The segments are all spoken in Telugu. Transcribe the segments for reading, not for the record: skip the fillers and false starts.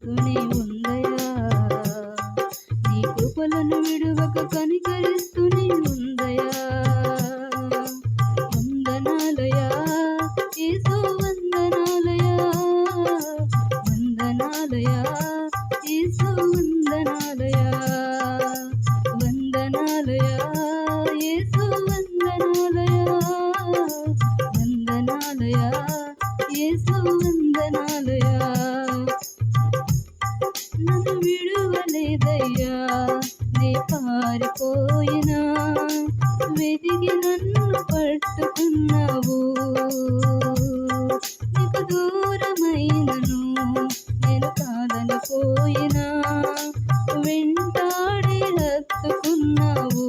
వెంబడిస్తూనే ఉందయా. నీ కృపలను విడువక కనికరిస్తూనే ఉందయా. వందనాలయా యేసు వందనాలయా, వందనాలయా యేసు వందనాలయా, వందనాలయా యేసు వందనాలయా, వందనాలయా యేసు వందనాలయా. నన్ను విడువలేదయ్యా, నే పారిపోయినా వెతికి నన్ను పట్టుకున్నావు. నీకు దూరమైనను నేను కాదనిపోయినా వెంటాడి హత్తుకున్నావు.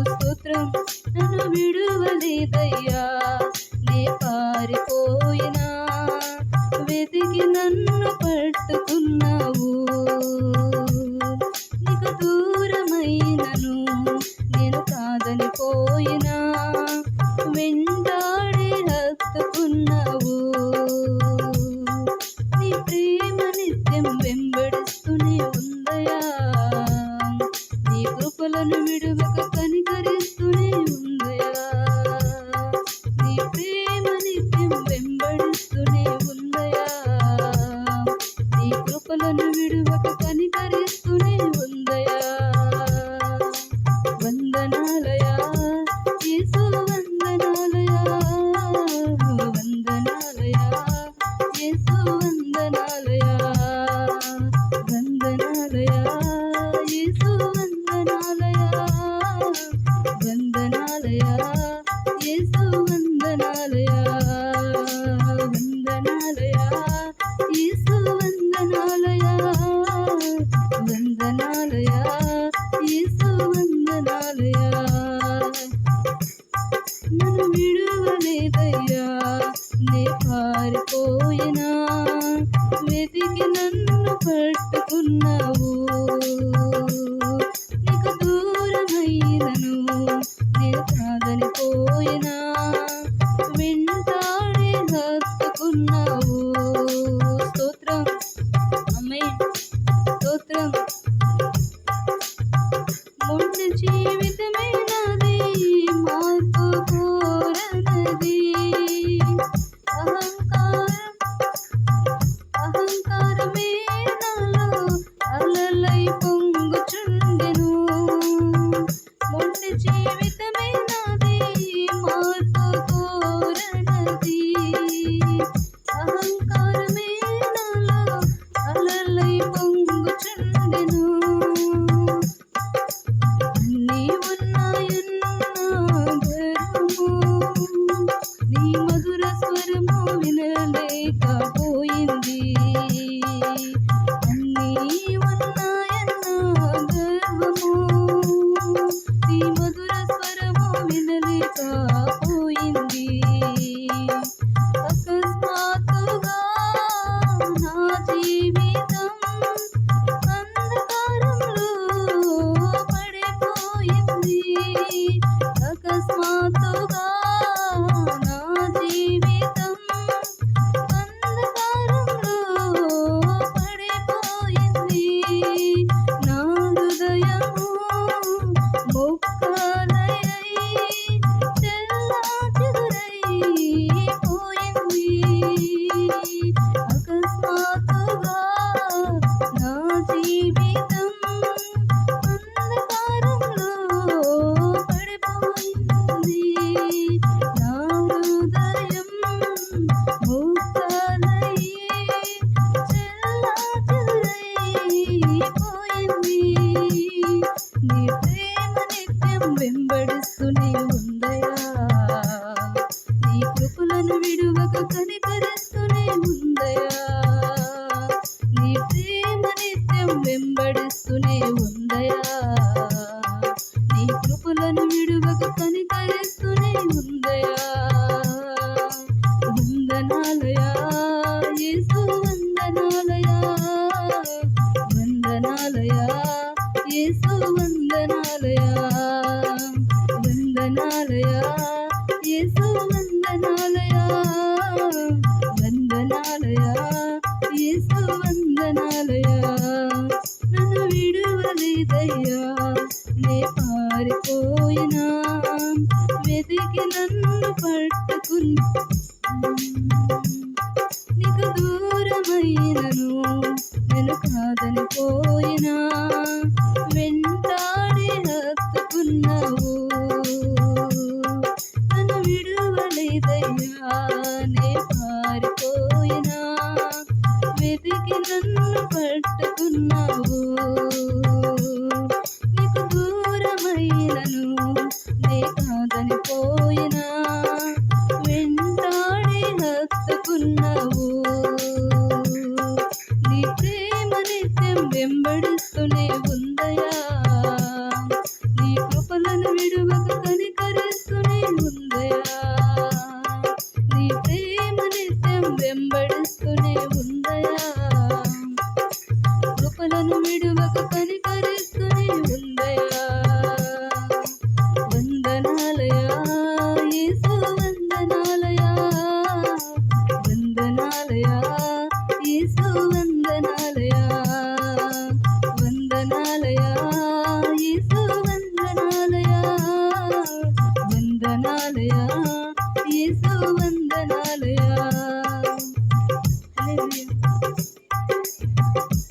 స్తోత్రం. నన్ను విడువలేదయ్యా, నే పారిపోయినా వెతికి నన్ను పట్టుకున్నావు. నీకు దూరమైనను నేను కాదనిపోయినా వెంటాడి హత్తుకున్నావు. నీ ప్రేమ నిత్యం వెంబడిస్తూనే ఉందయా. నీ కృపలను విడువక కనికరిస్తూనే ఉందయా. నీ ప్రేమ నిత్యం వెంబడిస్తూనే ఉందయా. నీ కృపలను విడువక కనికరిస్తూనే ఉందయా. వందనాలయా యేసు వందనాలయా, వందనాలయా యేసు వందనాలయా, వందనాలయా యేసు వందనాలయా, వందనాలయా యేసు వందనాలయా, వందనాలయా యేసు వందనాలయా, వందనాలయా యేసు వందనాలయా. నన్ను విడువలేదయ్యా, నే పారిపోయినా వెతికి నన్ను పట్టుకున్నావు. నీకు దూరమైనను నేను కాదనిపోయినా వెంటాడి హత్తుకున్నావు. స్తోత్రం. ఆమేన్. స్తోత్రం. మొండి జీవితమే నాది, మార్పు కోరనది. అహంకారమే నాలో అలలై పొంగుచుండెను. మొండి జీవితమే నాది, మార్పు కోరనది. అహంకారమే నాలో అలలై పొంగుచుండెను. నీ ఉన్నాయన్నా గర్వము, నీ మధుర స్వరము వినలేకపోయింది. అన్నీ ఉన్నాయన్నా గర్వము, నీ మధుర స్వరము వినలేకపోయింది. అకస్మాత్తుగా నా జీవితం అంధకారంలో పడిపోయింది. అకస్మాత్తుగా నా జీవితం అంధకారంలో పడిపోయింది. నా హృదయము మొక్కలై చెల్లాచెదురైపోయింది. అకస్మాత్తుగా నా జీవితం అంధకారంలో పడిపోయింది. నా హృదయం మొక్కలై చెల్లాచెదురైపోయింది. నీ ప్రేమ నిత్యం వెంబడిస్తూనే ఉందయా. నీ కృపలను విడువక కనికరిస్తూనే ఉందయా. నీ ప్రేమ నిత్యం వెంబడిస్తూనే ఉందయా. నీ కృపలను విడువక కనికరిస్తూనే ఉందయా. వందనాలయా యేసు వందనాలయా, వందనాలయా యేసు వందనాలయా, వందనాలయా యేసు వందనాలయా, వందనాలయా యేసు వందనాలయా. నేను కాదని పోయినా వెంటాడి హత్తుకున్నావు. నన్ను విడువలేదయ్యా నే పారిపోయినా వెతికి నన్ను పట్టుకున్నావు. నీకు దూరమైనను నే కాదని పోయినా వెంటాడి హత్తుకున్నావు. నీ ప్రేమ నిత్యం వెంబడిస్తూనే ఉందయా, నీ కృపలను విడువక కనికరిస్తూనే ఉందయా. నీ ప్రేమ నిత్యం వెంబడిస్తూనే ఉందయా, కృపలను విడువక కనికరిస్తూనే ఉందయా. వందనాలయా యేసు వందనాలయా, వందనాలయా యేసు వందనాలయా, వందనాలయా యేసు వందనాలయా, వందనాలయా యేసు